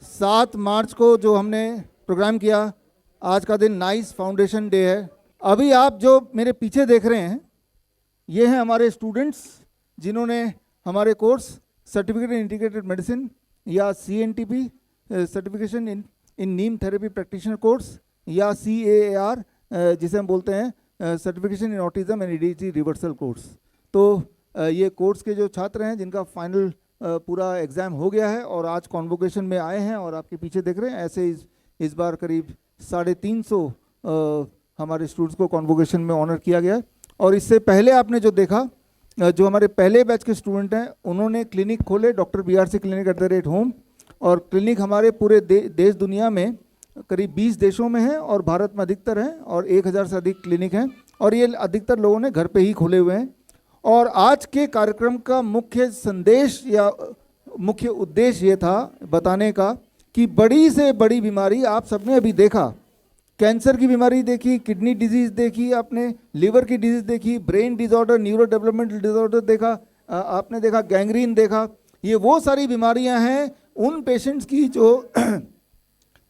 7 मार्च को जो हमने प्रोग्राम किया, आज का दिन नाइस फाउंडेशन डे है। अभी आप जो मेरे पीछे देख रहे हैं ये हैं हमारे स्टूडेंट्स जिन्होंने हमारे course certificate in integrated medicine या CNTP सर्टिफिकेशन इन नीम थेरेपी प्रैक्टिशनर कोर्स या CAAR जिसे हम बोलते हैं certification in autism and ADHD reversal course. तो ये कोर्स के जो छात्र हैं जिनका फाइनल पूरा एग्ज़ाम हो गया है और आज कॉन्वोकेशन में आए हैं और आपके पीछे देख रहे हैं ऐसे इस बार करीब 350 हमारे स्टूडेंट्स को कॉन्वोकेशन में ऑनर किया गया। और इससे पहले आपने जो देखा, जो हमारे पहले बैच के स्टूडेंट हैं उन्होंने क्लिनिक खोले, डॉक्टर BRC क्लिनिक @home, और क्लिनिक हमारे पूरे देश दुनिया में करीब 20 देशों में है और भारत में अधिकतर हैं और 1000 से अधिक क्लिनिक हैं और ये अधिकतर लोगों ने घर पे ही खोले हुए हैं। और आज के कार्यक्रम का मुख्य संदेश या मुख्य उद्देश्य ये था बताने का कि बड़ी से बड़ी बीमारी आप सबने अभी देखा, कैंसर की बीमारी देखी, किडनी डिजीज़ देखी आपने, लिवर की डिजीज़ देखी, brain disorder, neuro developmental disorder देखा, आपने देखा गैंग्रीन देखा। ये वो सारी बीमारियां हैं उन पेशेंट्स की जो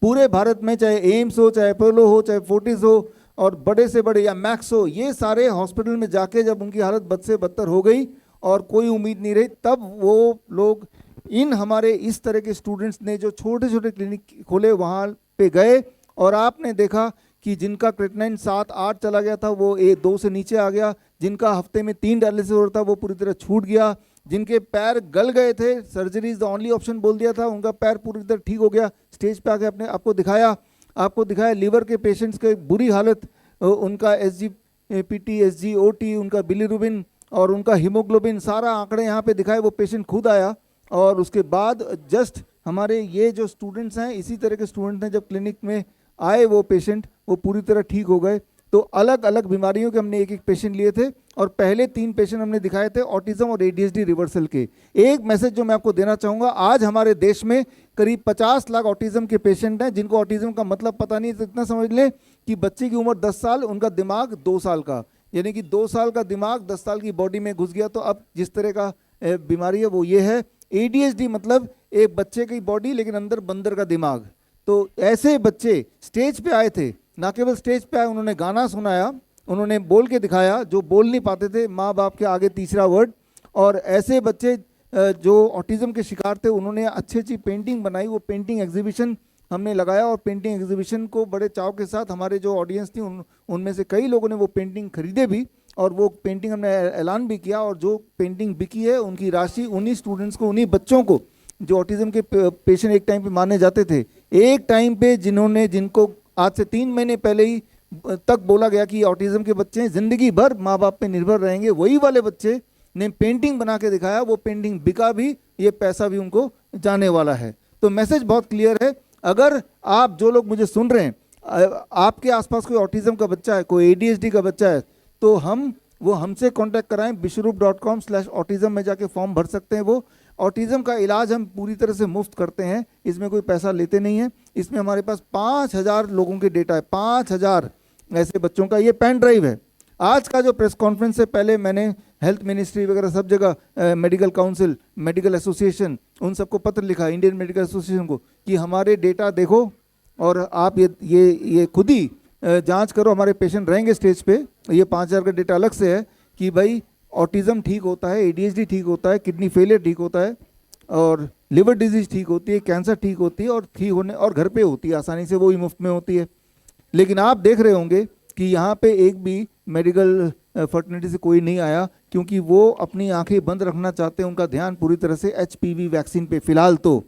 पूरे भारत में चाहे एम्स हो, चाहे अपोलो हो, चाहे फोर्टिस हो और बड़े से बड़े या मैक्स हो, ये सारे हॉस्पिटल में जाके जब उनकी हालत बद से बदतर हो गई और कोई उम्मीद नहीं रही, तब वो लोग इन हमारे इस तरह के स्टूडेंट्स ने जो छोटे छोटे क्लिनिक खोले वहाँ पे गए और आपने देखा कि जिनका क्रिएटिनिन 7-8 चला गया था वो 2 से नीचे आ गया, जिनका हफ्ते में 3 डायलिसिस हो रहा था वो पूरी तरह छूट गया, जिनके पैर गल गए थे, surgery is the only option बोल दिया था, उनका पैर पूरी तरह ठीक हो गया। स्टेज पे आके अपने आपको दिखाया लिवर के पेशेंट्स की बुरी हालत, उनका SGPT, SGOT, उनका बिलीरुबिन और उनका हीमोग्लोबिन, सारा आंकड़े यहाँ पे दिखाए। वो पेशेंट खुद आया और उसके बाद जस्ट हमारे ये जो स्टूडेंट्स हैं, इसी तरह के स्टूडेंट्स हैं, जब क्लिनिक में आए वो पेशेंट वो पूरी तरह ठीक हो गए। तो अलग अलग बीमारियों के हमने एक एक पेशेंट लिए थे और पहले 3 पेशेंट हमने दिखाए थे ऑटिज्म और ADHD रिवर्सल के। एक मैसेज जो मैं आपको देना चाहूँगा, आज हमारे देश में करीब 50 लाख ऑटिज्म के पेशेंट हैं जिनको ऑटिज्म का मतलब पता नहीं। तो इतना समझ लें कि बच्चे की उम्र 10 साल, उनका दिमाग 2 साल का, यानी कि 2 साल का दिमाग 10 साल की बॉडी में घुस गया। तो अब जिस तरह का बीमारी है वो ये है। ADHD मतलब एक बच्चे की बॉडी लेकिन अंदर बंदर का दिमाग। तो ऐसे बच्चे स्टेज पे आए थे, ना केवल स्टेज पे आए, उन्होंने गाना सुनाया, उन्होंने बोल के दिखाया जो बोल नहीं पाते थे, माँ बाप के आगे तीसरा वर्ड। और ऐसे बच्चे जो ऑटिज्म के शिकार थे उन्होंने अच्छी पेंटिंग बनाई, वो पेंटिंग एग्जीबिशन हमने लगाया और पेंटिंग एग्जीबिशन को बड़े चाव के साथ हमारे जो ऑडियंस थी उनमें से कई लोगों ने वो पेंटिंग खरीदे भी और वो पेंटिंग हमने ऐलान भी किया। और जो पेंटिंग बिकी है उनकी राशि उन्हीं स्टूडेंट्स को, उन्हीं बच्चों को जो ऑटिज्म के पेशेंट एक टाइम पे माने जाते थे, एक टाइम पे जिनको आज से 3 महीने पहले ही तक बोला गया कि ऑटिज्म के बच्चे जिंदगी भर माँ बाप पे निर्भर रहेंगे, वही वाले बच्चे ने पेंटिंग बना के दिखाया। वो पेंटिंग बिका भी, ये पैसा भी उनको जाने वाला है। तो मैसेज बहुत क्लियर है। अगर आप जो लोग मुझे सुन रहे हैं, आपके आसपास कोई ऑटिज्म का बच्चा है, कोई ADHD का बच्चा है, तो हमसे कांटेक्ट कराएं। bishrup.com/autism में जाके फॉर्म भर सकते हैं। वो ऑटिज्म का इलाज हम पूरी तरह से मुफ्त करते हैं, इसमें कोई पैसा लेते नहीं है। इसमें हमारे पास 5000 लोगों के डेटा है, 5000 ऐसे बच्चों का ये पेन ड्राइव है। आज का जो प्रेस कॉन्फ्रेंस से पहले मैंने हेल्थ मिनिस्ट्री वगैरह सब जगह, मेडिकल काउंसिल, मेडिकल एसोसिएशन, उन सबको पत्र लिखा, इंडियन मेडिकल एसोसिएशन को, कि हमारे डेटा देखो और आप ये खुद ही जांच करो। हमारे पेशेंट रहेंगे स्टेज पे, ये 5000 का डेटा अलग से है कि भाई ऑटिज्म ठीक होता है, ADHD ठीक होता है, किडनी फेलियर ठीक होता है और लिवर डिजीज ठीक होती है, कैंसर ठीक होती है और ठीक होने और घर पे होती है आसानी से, वो ही मुफ्त में होती है। लेकिन आप देख रहे होंगे कि यहाँ पे एक भी मेडिकल फर्टिलिटी से कोई नहीं आया क्योंकि वो अपनी आंखें बंद रखना चाहते हैं। उनका ध्यान पूरी तरह से HPV वैक्सीन पे। फिलहाल तो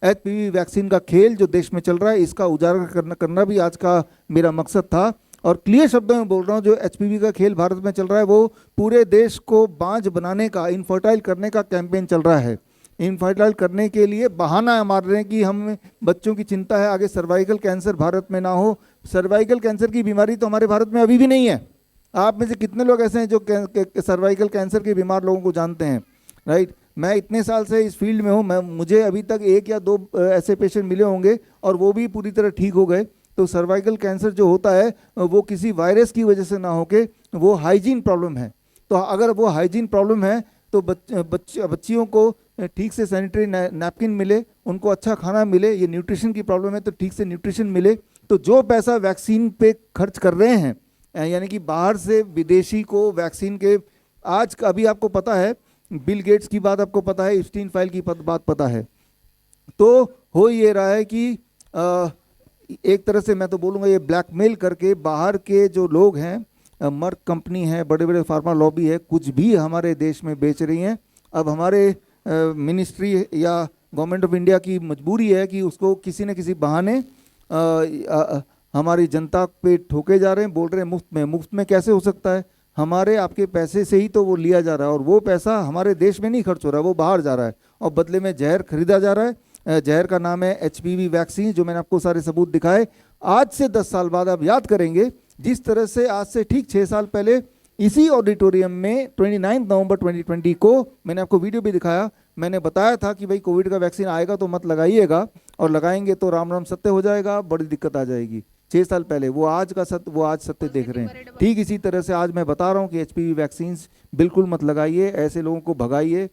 HPV वैक्सीन का खेल जो देश में चल रहा है, इसका उजागर करना भी आज का मेरा मकसद था। और क्लियर शब्दों में बोल रहा हूँ, जो HPV का खेल भारत में चल रहा है वो पूरे देश को बांझ बनाने का, इनफर्टाइल करने का कैंपेन चल रहा है। इनफर्टाइल करने के लिए बहाना मार रहे हैं कि हम बच्चों की चिंता है, आगे सर्वाइकल कैंसर भारत में ना हो। सर्वाइकल कैंसर की बीमारी तो हमारे भारत में अभी भी नहीं है। आप में से कितने लोग ऐसे हैं जो सर्वाइकल कैंसर के बीमार लोगों को जानते हैं, राइट? मैं इतने साल से इस फील्ड में हूँ, मुझे अभी तक 1 या 2 ऐसे पेशेंट मिले होंगे और वो भी पूरी तरह ठीक हो गए। तो सर्वाइकल कैंसर जो होता है वो किसी वायरस की वजह से ना होके वो हाइजीन प्रॉब्लम है। तो अगर वो हाइजीन प्रॉब्लम है तो बच्चियों को ठीक से सैनिटरी नैपकिन मिले, उनको अच्छा खाना मिले, ये न्यूट्रिशन की प्रॉब्लम है तो ठीक से न्यूट्रिशन मिले। तो जो पैसा वैक्सीन पे खर्च कर रहे हैं, यानी कि बाहर से विदेशी को वैक्सीन के, आज अभी आपको पता है बिल गेट्स की बात आपको पता है, एप्स्टीन फाइल की बात पता है। तो हो ये रहा है कि एक तरह से मैं तो बोलूँगा ये ब्लैकमेल करके बाहर के जो लोग हैं, मर्क कंपनी है, बड़े बड़े फार्मा लॉबी है, कुछ भी हमारे देश में बेच रही हैं। अब हमारे मिनिस्ट्री या गवर्नमेंट ऑफ इंडिया की मजबूरी है कि उसको किसी न किसी बहाने हमारी जनता पे ठोके जा रहे हैं, बोल रहे हैं मुफ्त में। मुफ्त में कैसे हो सकता है? हमारे आपके पैसे से ही तो वो लिया जा रहा है, और वो पैसा हमारे देश में नहीं खर्च हो रहा है, वो बाहर जा रहा है, और बदले में जहर खरीदा जा रहा है। जहर का नाम है HPV वैक्सीन, जो मैंने आपको सारे सबूत दिखाए। आज से 10 साल बाद आप याद करेंगे जिस तरह से आज से ठीक 6 साल पहले इसी ऑडिटोरियम में 29 नवंबर 2020 को मैंने आपको वीडियो भी दिखाया, मैंने बताया था कि भाई कोविड का वैक्सीन आएगा तो मत लगाइएगा, और लगाएंगे तो राम राम सत्य हो जाएगा, बड़ी दिक्कत आ जाएगी। 6 साल पहले वो आज का सत्य, वो आज सत्य देख रहे हैं। ठीक इसी तरह से आज मैं बता रहा हूँ कि HPV वैक्सीन बिल्कुल मत लगाइए, ऐसे लोगों को भगाइए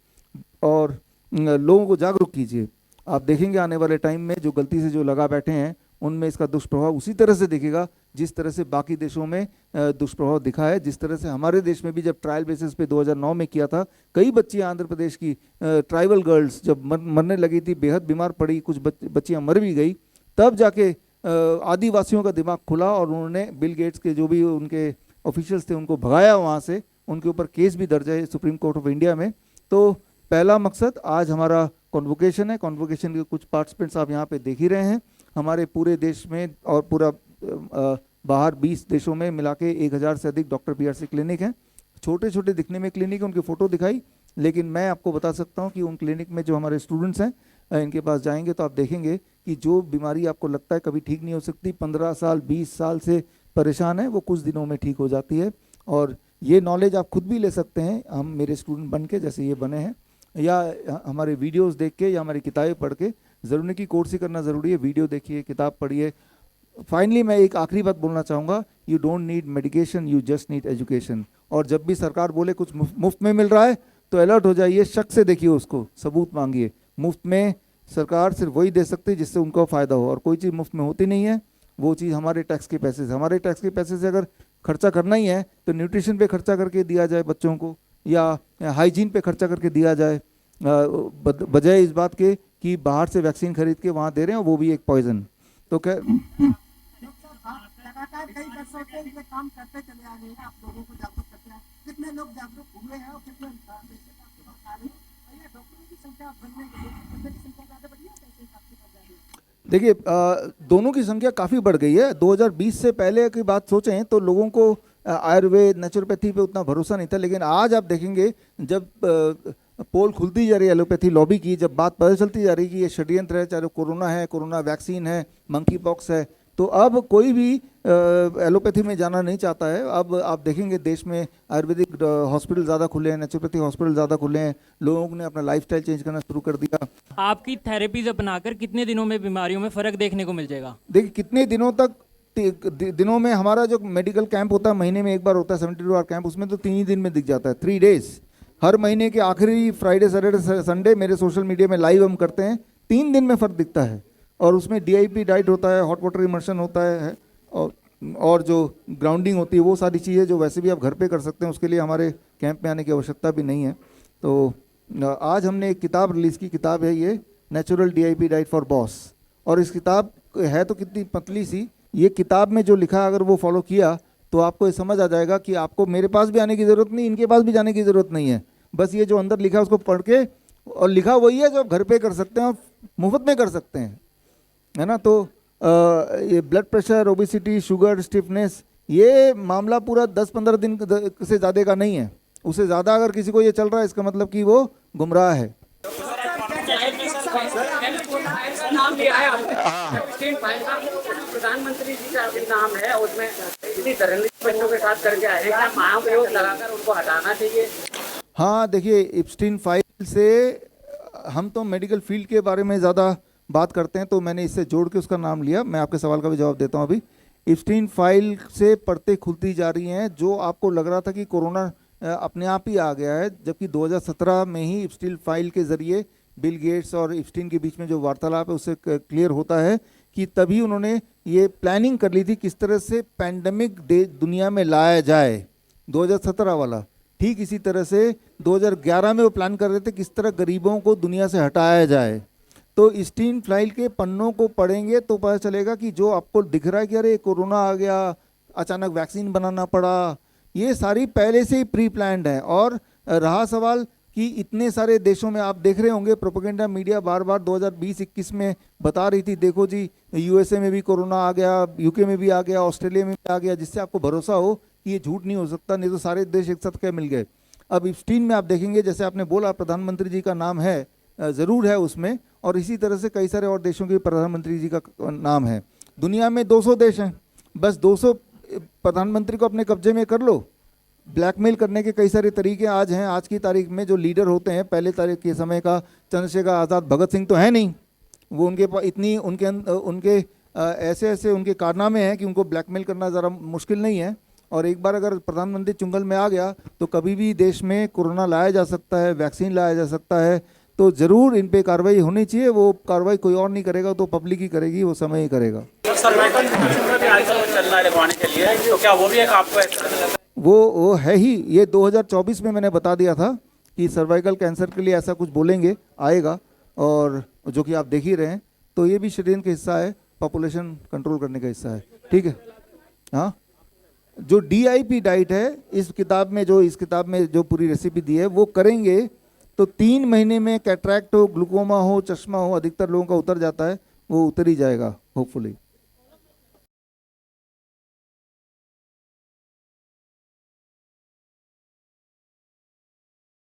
और लोगों को जागरूक कीजिए। आप देखेंगे आने वाले टाइम में जो गलती से जो लगा बैठे हैं उनमें इसका दुष्प्रभाव उसी तरह से दिखेगा जिस तरह से बाकी देशों में दुष्प्रभाव दिखा है। जिस तरह से हमारे देश में भी जब ट्रायल बेसिस पे 2009 में किया था, कई बच्चियां आंध्र प्रदेश की ट्राइबल गर्ल्स जब मरने लगी थी, बेहद बीमार पड़ी, कुछ बच्चियां मर भी गई, तब जाके आदिवासियों का दिमाग खुला और उन्होंने बिल गेट्स के जो भी उनके ऑफिशियल्स थे उनको भगाया वहाँ से, उनके ऊपर केस भी दर्ज है सुप्रीम कोर्ट ऑफ इंडिया में। तो पहला मकसद आज हमारा कॉन्वोकेशन है। कॉन्वोकेशन के कुछ पार्टिसिपेंट्स आप यहाँ पे देख ही रहे हैं, हमारे पूरे देश में और पूरा बाहर 20 देशों में मिला के 1000 से अधिक डॉक्टर PRC क्लिनिक हैं। छोटे छोटे दिखने में क्लिनिक, उनकी फ़ोटो दिखाई, लेकिन मैं आपको बता सकता हूँ कि उन क्लिनिक में जो हमारे स्टूडेंट्स हैं, इनके पास जाएंगे तो आप देखेंगे कि जो बीमारी आपको लगता है कभी ठीक नहीं हो सकती, 15 साल 20 साल से परेशान है, वो कुछ दिनों में ठीक हो जाती है। और ये नॉलेज आप खुद भी ले सकते हैं, हम मेरे स्टूडेंट बन के जैसे ये बने हैं, या हमारे वीडियोस देख के या हमारी किताबें पढ़ के। ज़रूरी की कोर्स ही करना ज़रूरी है, वीडियो देखिए, किताब पढ़िए। फाइनली मैं एक आखिरी बात बोलना चाहूँगा, you don't need medication, you just need education. और जब भी सरकार बोले कुछ मुफ्त में मिल रहा है तो अलर्ट हो जाइए, शक से देखिए उसको, सबूत मांगिए। मुफ्त में सरकार सिर्फ वही दे सकती है जिससे उनको फ़ायदा हो, और कोई चीज़ मुफ्त में होती नहीं है। वो चीज़ हमारे टैक्स के पैसे से, हमारे टैक्स के पैसे से अगर खर्चा करना ही है तो न्यूट्रिशन पे खर्चा करके दिया जाए बच्चों को, या हाइजीन पे खर्चा करके दिया जाए, बजाय इस बात के कि बाहर से वैक्सीन खरीद के वहाँ दे रहे हैं, वो भी एक पॉइजन। तो क्या लगातार कई वर्षों से ये काम करते चले आ रहे हैं, आप लोगों को जागरूक करते हैं, कितने लोग जागरूक हुए हैं और कितने पेशेंट आपके पास आ रहे हैं, और ये डॉक्टरों की संख्या बढ़ने की संख्या ज़्यादा बढ़ी है, पेशेंट आपके पास जा रहे हैं? देखिए, दोनों की संख्या काफ़ी बढ़ गई है। 2020 से पहले की बात सोचें तो लोगों को आयुर्वेद, नेचुरोपैथी पे उतना भरोसा नहीं था, लेकिन आज आप देखेंगे जब पोल खुलती जा रही है एलोपैथी लॉबी की, जब बात पता चलती जा रही है कि ये षड्यंत्र है, चाहे कोरोना है, कोरोना वैक्सीन है, मंकी पॉक्स है, तो अब कोई भी एलोपैथी में जाना नहीं चाहता है। अब आप देखेंगे देश में आयुर्वेदिक हॉस्पिटल ज़्यादा खुले हैं, नेचुरोपैथी हॉस्पिटल ज़्यादा खुले हैं, लोगों ने अपना लाइफस्टाइल चेंज करना शुरू कर दिया। आपकी थेरेपीज अपनाकर कितने दिनों में बीमारियों में फ़र्क देखने को मिल जाएगा? देखिए कितने दिनों तक, दिनों में हमारा जो मेडिकल कैंप होता है महीने में एक बार होता है, 72 आवर कैंप, उसमें तो 3 ही दिन में दिख जाता है, 3 डेज। हर महीने के आखिरी फ्राइडे, सैटरडे, संडे मेरे सोशल मीडिया में लाइव हम करते हैं, 3 दिन में फ़र्क दिखता है। और उसमें DIP डाइट होता है, हॉट वाटर इमर्शन होता है, और जो ग्राउंडिंग होती है, वो सारी चीज़ें जो वैसे भी आप घर पे कर सकते हैं, उसके लिए हमारे कैंप में आने की आवश्यकता भी नहीं है। तो आज हमने एक किताब रिलीज़ की, किताब है ये natural DIP diet for boss. और इस किताब है तो कितनी पतली सी, ये किताब में जो लिखा अगर वो फॉलो किया तो आपको ये समझ आ जाएगा कि आपको मेरे पास भी आने की ज़रूरत नहीं, इनके पास भी जाने की ज़रूरत नहीं है। बस ये जो अंदर लिखा है उसको पढ़ के, और लिखा वही है जो आप घर पे कर सकते हैं और मुफ्त में कर सकते हैं, है ना। तो ये blood pressure, obesity, sugar, stiffness, ये मामला पूरा 10-15 दिन से ज़्यादा का नहीं है। उससे ज़्यादा अगर किसी को ये चल रहा है, इसका मतलब कि वो गुमराह है। नाम लिया है प्रधानमंत्री जी का भी नाम है, उसमें इतनी तरह बच्चों के साथ करके आए हैं, क्या महाप्रयोग लगाकर उनको हटाना चाहिए? हाँ देखिए, एप्स्टीन फाइल से हम तो मेडिकल फील्ड के बारे में ज़्यादा बात करते हैं, तो मैंने इससे जोड़ के उसका नाम लिया। मैं आपके सवाल का भी जवाब देता हूँ अभी। एप्स्टीन फाइल से परतें खुलती जा रही हैं। जो आपको लग रहा था कि कोरोना अपने आप ही आ गया है, जबकि 2017 में ही इप्स्टीन फाइल के जरिए बिल गेट्स और इप्स्टीन के बीच में जो वार्तालाप है उससे क्लियर होता है कि तभी उन्होंने ये प्लानिंग कर ली थी किस तरह से पैंडमिक दुनिया में लाया जाए, 2017 वाला। ठीक इसी तरह से 2011 में वो प्लान कर रहे थे किस तरह गरीबों को दुनिया से हटाया जाए। तो इप्स्टीन फाइल के पन्नों को पढ़ेंगे तो पता चलेगा कि जो आपको दिख रहा है कि अरे कोरोना आ गया, अचानक वैक्सीन बनाना पड़ा, ये सारी पहले से ही प्री प्लान्ड है। और रहा सवाल कि इतने सारे देशों में आप देख रहे होंगे प्रोपेगेंडा मीडिया बार बार 2020-21 में बता रही थी, देखो जी यूएसए में भी कोरोना आ गया, यूके में भी आ गया, ऑस्ट्रेलिया में भी आ गया, जिससे आपको भरोसा हो कि ये झूठ नहीं हो सकता, नहीं तो सारे देश एक साथ क्या मिल गए। अब इप्स्टीन में आप देखेंगे, जैसे आपने बोला प्रधानमंत्री जी का नाम है, ज़रूर है उसमें, और इसी तरह से कई सारे और देशों के प्रधानमंत्री जी का नाम है। दुनिया में 200 देश हैं, बस 200 प्रधानमंत्री को अपने कब्जे में कर लो। ब्लैकमेल करने के कई सारे तरीके आज हैं। आज की तारीख में जो लीडर होते हैं, पहले तारीख के समय का चंद्रशेखर आज़ाद, भगत सिंह तो है नहीं, वो उनके पास इतनी उनके ऐसे ऐसे उनके कारनामे हैं कि उनको ब्लैकमेल करना ज़रा मुश्किल नहीं है। और एक बार अगर प्रधानमंत्री चुंगल में आ गया तो कभी भी देश में कोरोना लाया जा सकता है, वैक्सीन लाया जा सकता है। तो ज़रूर इन पे कार्रवाई होनी चाहिए। वो कार्रवाई कोई और नहीं करेगा, तो पब्लिक ही करेगी, वो समय ही करेगा। सर्वाइकल में भी आजकल चल रहा है लगवाने के लिए, तो क्या वो भी एक आपको ऐसा लगता है? वो है ही। ये 2024 में मैंने बता दिया था कि सर्वाइकल कैंसर के लिए ऐसा कुछ बोलेंगे, आएगा, और जो कि आप देख ही रहे हैं। तो ये भी षड्यंत्र का हिस्सा है, पॉपुलेशन कंट्रोल करने का हिस्सा है। ठीक है, हाँ। जो DIP डाइट है इस किताब में जो पूरी रेसिपी दी है वो करेंगे तो 3 महीने में कैटरैक्ट हो, ग्लूकोमा हो, चश्मा हो, अधिकतर लोगों का उतर जाता है, वो उतर ही जाएगा होपफुली।